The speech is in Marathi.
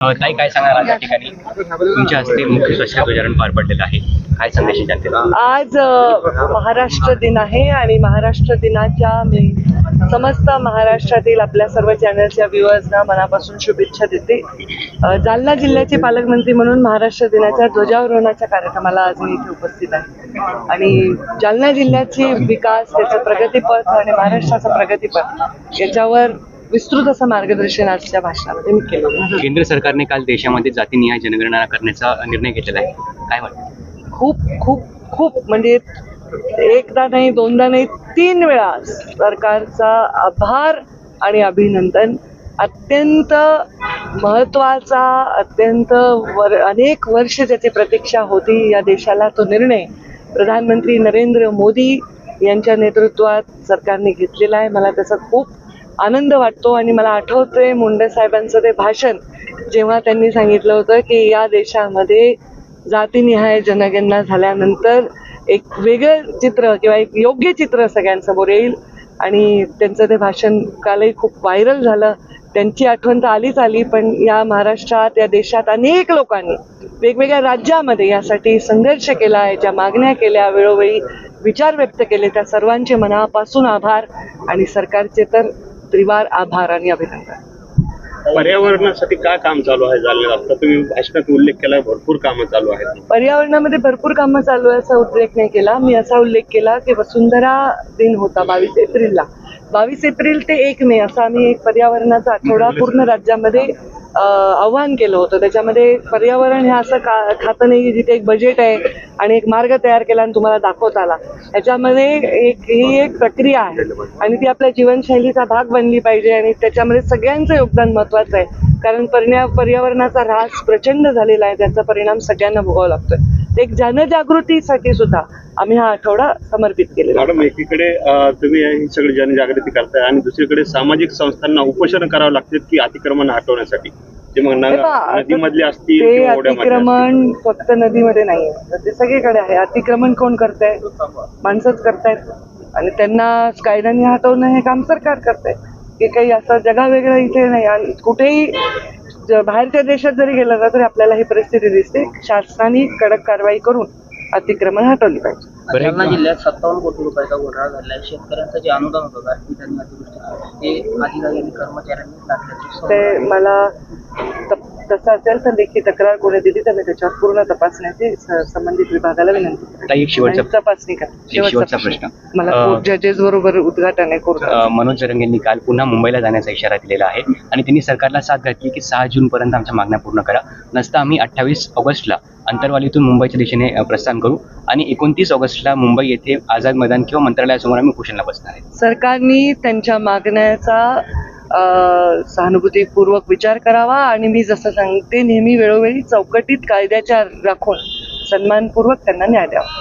ताई काय सांगणार आज या ठिकाणी तुमच्या हस्ते मुख्य ध्वजारोहण पार पडलेलं आहे, काय संदेश आहे जनतेला? आज महाराष्ट्र दिन आहे आणि महाराष्ट्र दिनाच्या मी समस्त महाराष्ट्रातील आपल्या सर्व चॅनलच्या व्ह्युअर्सना मनापासून शुभेच्छा देते. जालना जिल्ह्याचे पालकमंत्री म्हणून महाराष्ट्र दिनाच्या ध्वजारोहणाच्या कार्यक्रमाला आज मी इथे उपस्थित आहे आणि जालना जिल्ह्याचे विकास, त्याचं प्रगतीपथ आणि महाराष्ट्राचं प्रगतीपथ याच्यावर विस्तृत असं मार्गदर्शन आजच्या भाषणामध्ये मी केलं. केंद्र सरकारने काल देशामध्ये जातीनिहाय जनगणना करण्याचा निर्णय घेतलेला आहे, काय वाटतं? खूप खूप खूप म्हणजे एकदा नाही, दोनदा नाही, 3 वेळा सरकारचा आभार आणि अभिनंदन. अत्यंत महत्त्वाचा, अनेक वर्ष ज्याची प्रतीक्षा होती या देशाला तो निर्णय प्रधानमंत्री नरेंद्र मोदी यांच्या नेतृत्वात सरकारने घेतलेला आहे. मला त्याचा खूप आनंद वाटतो आणि मला आठवतंय मुंडे साहेबांचं ते भाषण, जेव्हा त्यांनी सांगितलं होतं की या देशामध्ये जातीनिहाय जनगणना झाल्यानंतर एक वेगळं चित्र किंवा एक योग्य चित्र सगळ्यांसमोर येईल. आणि त्यांचं ते भाषण कालही खूप व्हायरल झालं. त्यांची आठवण तर आलीच आली, पण या महाराष्ट्रात, या देशात अनेक लोकांनी वेगवेगळ्या राज्यामध्ये यासाठी संघर्ष केला, याच्या मागण्या केल्या, वेळोवेळी विचार व्यक्त केले. त्या सर्वांचे मनापासून आभार आणि सरकारचे तर त्रिवार आभार आणि अभिनंदन. पर्यावरणासाठी काय काम चालू आहे जालन्यात? आता तुम्ही भाषणात उल्लेख केला, भरपूर कामं चालू आहेत. पर्यावरणामध्ये भरपूर कामं चालू आहे असा उल्लेख नाही केला मी. असा उल्लेख केला की वसुंधरा दिन होता 22 एप्रिलला. 22 एप्रिल ते 1 मे असा आम्ही एक पर्यावरणाचा आठवडा पूर्ण राज्यामध्ये आव्हान केलं होतं. त्याच्यामध्ये पर्यावरण हे असं खातं नाही जिथे एक बजेट आहे आणि एक मार्ग तयार केला आणि तुम्हाला दाखवता आला. याच्यामध्ये ही एक प्रक्रिया आहे आणि ती आपल्या जीवनशैलीचा भाग बनली पाहिजे आणि त्याच्यामध्ये सगळ्यांचं योगदान महत्त्वाचं आहे. कारण पर्यावरणाचा ऱ्हास प्रचंड झालेला आहे, त्याचा परिणाम सगळ्यांना भोगावा लागतोय. एक जनजागृतीसाठी सुद्धा आम्ही हा आठवडा समर्पित केलेला. मॅडम, एकीकडे तुम्ही ही सगळी जनजागृती करताय आणि दुसरीकडे सामाजिक संस्थांना उपोषण करावं लागते की अतिक्रमण हटवण्यासाठी. ते मग नदीमधली असतील, ते अतिक्रमण फक्त नदीमध्ये नाही, ते सगळीकडे आहे. अतिक्रमण कोण करताय? माणसंच करतायत आणि त्यांना कायद्याने हटवणं हे काम सरकार करताय. हे काही असं जगावेगळं इथे नाही. आणि कुठेही बाहेरच्या देशात जरी गेलं ना तरी आपल्याला ही परिस्थिती दिसते. शासनाने कडक कारवाई करून अतिक्रमण हटवली पाहिजे. जालना जिल्ह्यात 57 कोटी रुपयाचा घोटाळा झाला आहे. शेतकऱ्यांचं जे अनुदान होतं गारपीट ते अधिकारी कर्मचाऱ्यांनी टाकल्याचे ते मला तसं असेल तर लेखी तक्रार कोणी दिली तर मी त्याच्यावर पूर्ण तपासण्याची संबंधित विभागाला विनंती एक शेवटचा तपासणी करा. शेवटचा प्रश्न मला जजेस बरोबर उद्घाटन आहे. मनोज जरंगेंनी काल पुन्हा मुंबईला जाण्याचा इशारा दिलेला आहे आणि त्यांनी सरकारला साथ घातली की 6 जूनपर्यंत आमच्या मागण्या पूर्ण करा, नसता आम्ही 28 ऑगस्टला अंतरवालीतून मुंबईच्या दिशेने प्रस्थान करू आणि 29 ऑगस्टला मुंबई येथे आझाद मैदान किंवा मंत्रालयासमोर आम्ही उपोषणाला बसणार आहे. सरकारने त्यांच्या मागण्याचा सहानुभूतीपूर्वक विचार करावा आणि मी जसं सांगते नेहमी वेळोवेळी चौकटीत कायद्याच्या राखून सन्मानपूर्वक त्यांना न्याय द्यावा.